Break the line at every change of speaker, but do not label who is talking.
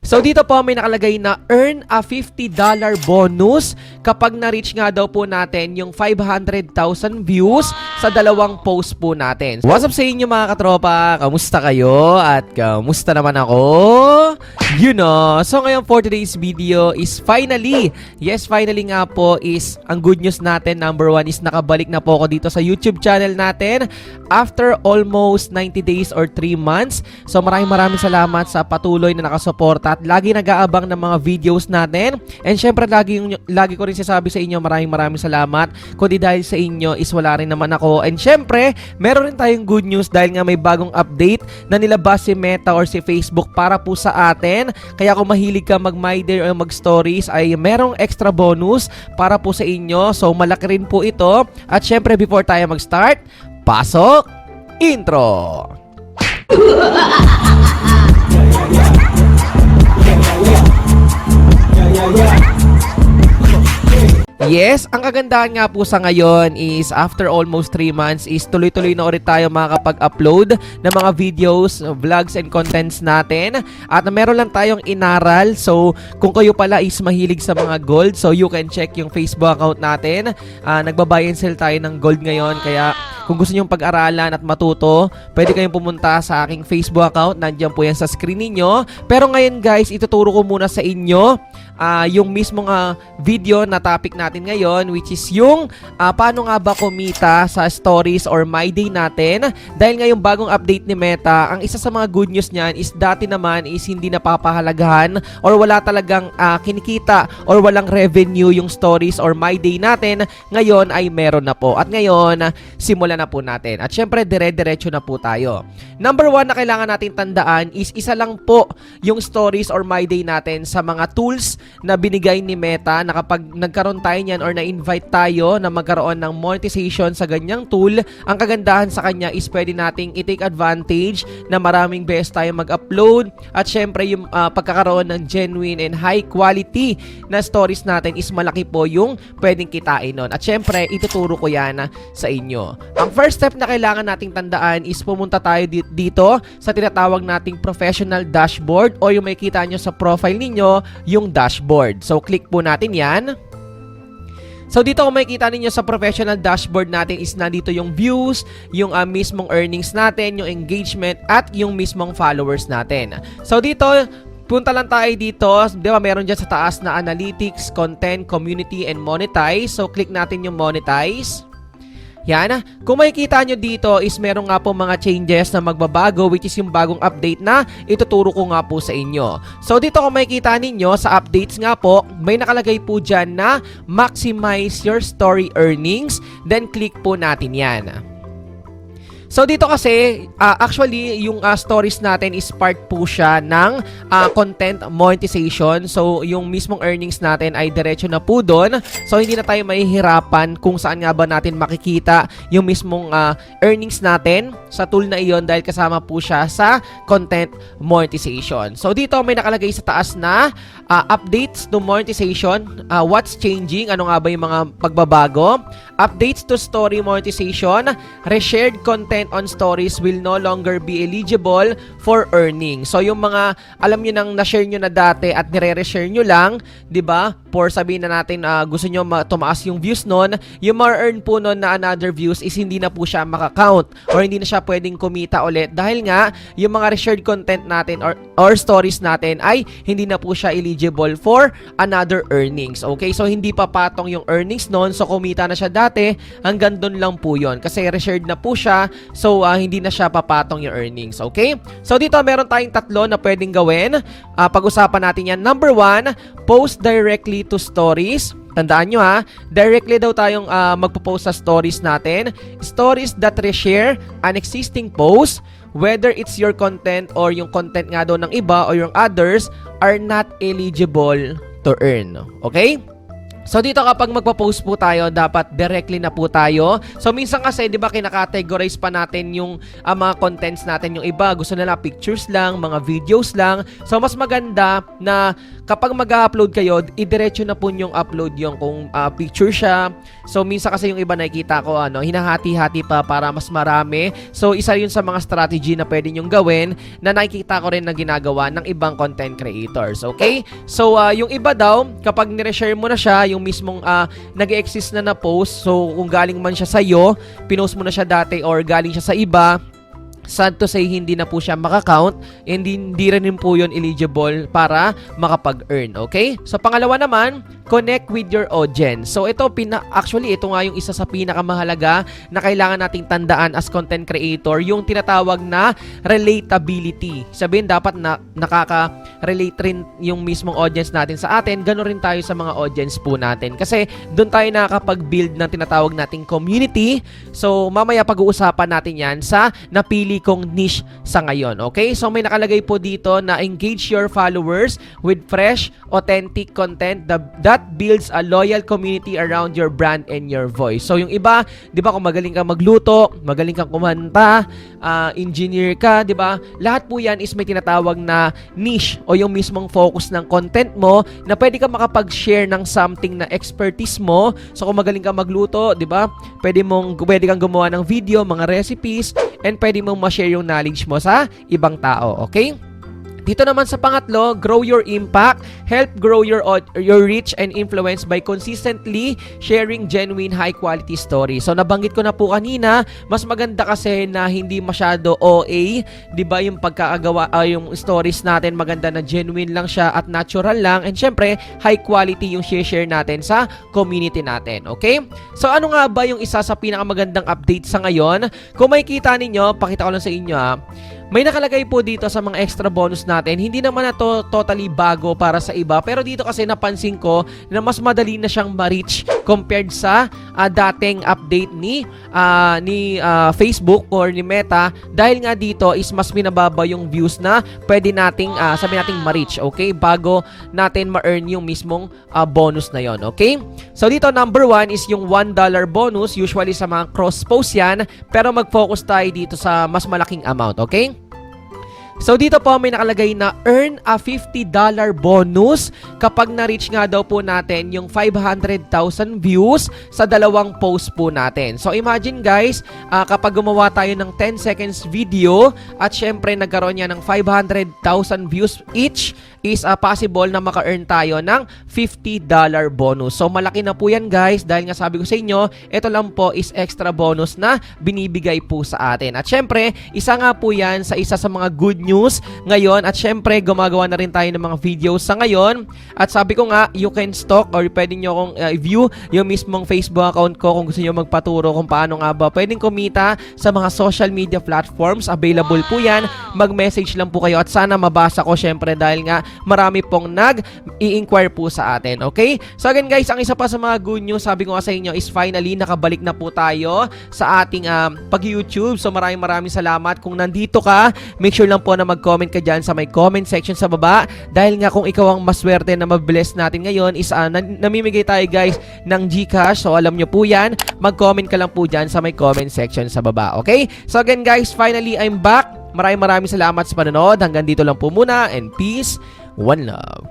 So dito po may nakalagay na earn a $50 bonus kapag na-reach nga daw po natin yung 500,000 views sa dalawang post po natin. What's up sa inyo mga katropa? Kamusta kayo? At kamusta naman ako? So ngayon for today's video is finally nga po is ang good news natin. Number 1 is nakabalik na po ako dito sa YouTube channel natin after almost 90 days or 3 months. So maraming salamat sa patuloy na nakasuporta at lagi nag-aabang ng mga videos natin. And syempre lagi ko rin sinasabi sa inyo maraming salamat. Kundi dahil sa inyo is wala rin naman ako. And syempre meron rin tayong good news dahil nga may bagong update na nilabas si Meta or si Facebook para po sa atin. Kaya kung mahilig ka mag My Day or mag Stories ay merong extra bonus para po sa inyo. So malaki rin po ito. At syempre before tayo mag-start, pasok intro! Yes, ang kagandahan nga po sa ngayon is after almost 3 months is tuloy-tuloy na ulit tayo makakapag-upload ng mga videos, vlogs, and contents natin. At meron lang tayong inaral. So, kung kayo pala is mahilig sa mga gold, so you can check yung Facebook account natin. Nagbabuy and sell tayo ng gold ngayon. Kaya kung gusto nyong pag-aralan at matuto, pwede kayong pumunta sa aking Facebook account. Nandiyan po yan sa screen ninyo. Pero ngayon guys, ituturo ko muna sa inyo yung mismong video na topic natin ngayon, which is yung paano nga ba kumita sa stories or My Day natin. Dahil ngayong bagong update ni Meta, ang isa sa mga good news niyan is dati naman is hindi napapahalagahan or wala talagang kinikita or walang revenue yung stories or My Day natin. Ngayon ay meron na po. At ngayon, simulan na po natin. At syempre, dire-diretso na po tayo. Number 1 na kailangan natin tandaan is isa lang po yung stories or My Day natin sa mga tools na binigay ni Meta na kapag nagkaroon tayo niyan or na-invite tayo na magkaroon ng monetization sa ganyang tool, ang kagandahan sa kanya is pwede nating i-take advantage na maraming beses tayo mag-upload at syempre yung pagkakaroon ng genuine and high quality na stories natin is malaki po yung pwedeng kitain nun. At syempre, ituturo ko yan sa inyo. Ang first step na kailangan nating tandaan is pumunta tayo dito sa tinatawag nating professional dashboard o yung makikita nyo sa profile ninyo, yung dashboard. So, click po natin yan. So, dito kung makikita ninyo sa professional dashboard natin is nandito yung views, yung mismong earnings natin, yung engagement, at yung mismong followers natin. So, dito, punta lang tayo dito. Di ba, meron dyan sa taas na analytics, content, community, and monetize. So, click natin yung monetize. Yan. Kung makikita nyo dito is meron nga po mga changes na magbabago which is yung bagong update na ituturo ko nga po sa inyo. So dito kung makikita ninyo sa updates nga po, may nakalagay po dyan na maximize your story earnings. Then click po natin yan. So dito kasi, actually, yung stories natin is part po siya ng content monetization. So yung mismong earnings natin ay diretso na po doon. So hindi na tayo mahihirapan kung saan nga ba natin makikita yung mismong earnings natin sa tool na iyon dahil kasama po siya sa content monetization. So dito may nakalagay sa taas na updates to monetization. What's changing? Ano nga ba yung mga pagbabago? Updates to story monetization. Reshared content on stories will no longer be eligible for earning. So yung mga alam niyo nang na-share niyo na dati at nire-reshare niyo lang, 'di ba? For sabihin na natin gusto niyo tumaas yung views noon, yung ma-earn po noon na another views is hindi na po siya maka-count or hindi na siya pwedeng kumita ulit dahil nga yung mga reshared content natin or stories natin ay hindi na po siya eligible for another earnings. Okay? So hindi pa patong yung earnings noon. So kumita na siya dati, hanggang doon lang po 'yon kasi reshared na po siya. So, hindi na siya papatong yung earnings. Okay? So, dito meron tayong tatlo na pwedeng gawin. Pag-usapan natin yan. Number 1, post directly to stories. Tandaan nyo directly daw tayong magpo-post sa stories natin. Stories that reshare an existing post, whether it's your content or yung content nga daw ng iba or yung others, are not eligible to earn. Okay? So dito kapag magpo-post po tayo, dapat directly na po tayo. So minsan kasi 'di ba kinakategorize pa natin yung mga contents natin, yung iba gusto nila pictures lang, mga videos lang. So mas maganda na kapag mag-upload kayo, idiretso na po yung upload yung kung picture siya. So minsan kasi yung iba nakikita ko hinahati-hati pa para mas marami. So isa yun sa mga strategy na pwede nyong gawin na nakikita ko rin na ginagawa ng ibang content creators. Okay? So yung iba daw kapag ni-reshare mo na siya, yung mismong nag-exist na post, so kung galing man siya sa iyo, pinost mo na siya dati or galing siya sa iba, sad to say, hindi na po siya makakount, hindi rin po yun eligible para makapag-earn. Okay? So, pangalawa naman, connect with your audience. So, actually, ito nga yung isa sa pinakamahalaga na kailangan nating tandaan as content creator, yung tinatawag na relatability. Sabihin, dapat na nakaka-relate rin yung mismong audience natin sa atin. Gano'n rin tayo sa mga audience po natin. Kasi, doon tayo nakakapag-build ng tinatawag nating community. So, mamaya pag-uusapan natin yan sa napili kong niche sa ngayon. Okay? So, may nakalagay po dito na engage your followers with fresh, authentic content that builds a loyal community around your brand and your voice. So, yung iba, di ba, kung magaling kang magluto, magaling kang kumanta, engineer ka, di ba? Lahat po yan is may tinatawag na niche o yung mismong focus ng content mo na pwede kang makapag-share ng something na expertise mo. So, kung magaling kang magluto, di ba? Pwede kang gumawa ng video, mga recipes, and pwede mong ma-share yung knowledge mo sa ibang tao. Okay? Dito naman sa pangatlo, grow your impact, help grow your reach and influence by consistently sharing genuine high-quality stories. So, nabanggit ko na po kanina, mas maganda kasi na hindi masyado OA, di ba, yung pagkakagawa, yung stories natin, maganda na genuine lang siya at natural lang, and syempre, high-quality yung share natin sa community natin, okay? So, ano nga ba yung isa sa pinakamagandang update sa ngayon? Kung makikita ninyo, pakita ko lang sa inyo may nakalagay po dito sa mga extra bonus natin. Hindi naman na to totally bago para sa iba. Pero dito kasi napansin ko na mas madali na siyang ma-reach compared sa dating update ni Facebook or ni Meta. Dahil nga dito is mas binababa yung views na pwede nating, sabi nating ma-reach. Okay? Bago natin ma-earn yung mismong bonus na yon. Okay? So dito number 1 is yung $1 bonus. Usually sa mga cross-post yan. Pero mag-focus tayo dito sa mas malaking amount. Okay? So dito po may nakalagay na earn a $50 bonus kapag na-reach nga daw po natin yung 500,000 views sa dalawang post po natin. So imagine guys, kapag gumawa tayo ng 10 seconds video at syempre nagkaroon niya ng 500,000 views each, is possible na maka-earn tayo ng $50 bonus. So malaki na po yan guys, dahil nga sabi ko sa inyo, ito lang po is extra bonus na binibigay po sa atin. At syempre, isa nga po yan sa isa sa mga good news ngayon. At syempre, gumagawa na rin tayo ng mga videos sa ngayon. At sabi ko nga, you can stalk or pwede nyo kong view yung mismong Facebook account ko kung gusto nyo magpaturo kung paano nga ba pwedeng kumita sa mga social media platforms. Available po yan. Mag-message lang po kayo at sana mabasa ko syempre dahil nga marami pong nag-i-inquire po sa atin. Okay? So again guys, ang isa pa sa mga good news, sabi ko nga sa inyo, is finally nakabalik na po tayo sa ating pag-YouTube. So maraming salamat. Kung nandito ka, make sure lang po na mag-comment ka dyan sa may comment section sa baba. Dahil nga kung ikaw ang maswerte na mabless natin ngayon is namimigay tayo guys ng GCash. So alam nyo po yan. Mag-comment ka lang po dyan sa may comment section sa baba. Okay? So again guys, finally I'm back. Maraming salamat sa panonood. Hanggang dito lang po muna and peace. One love.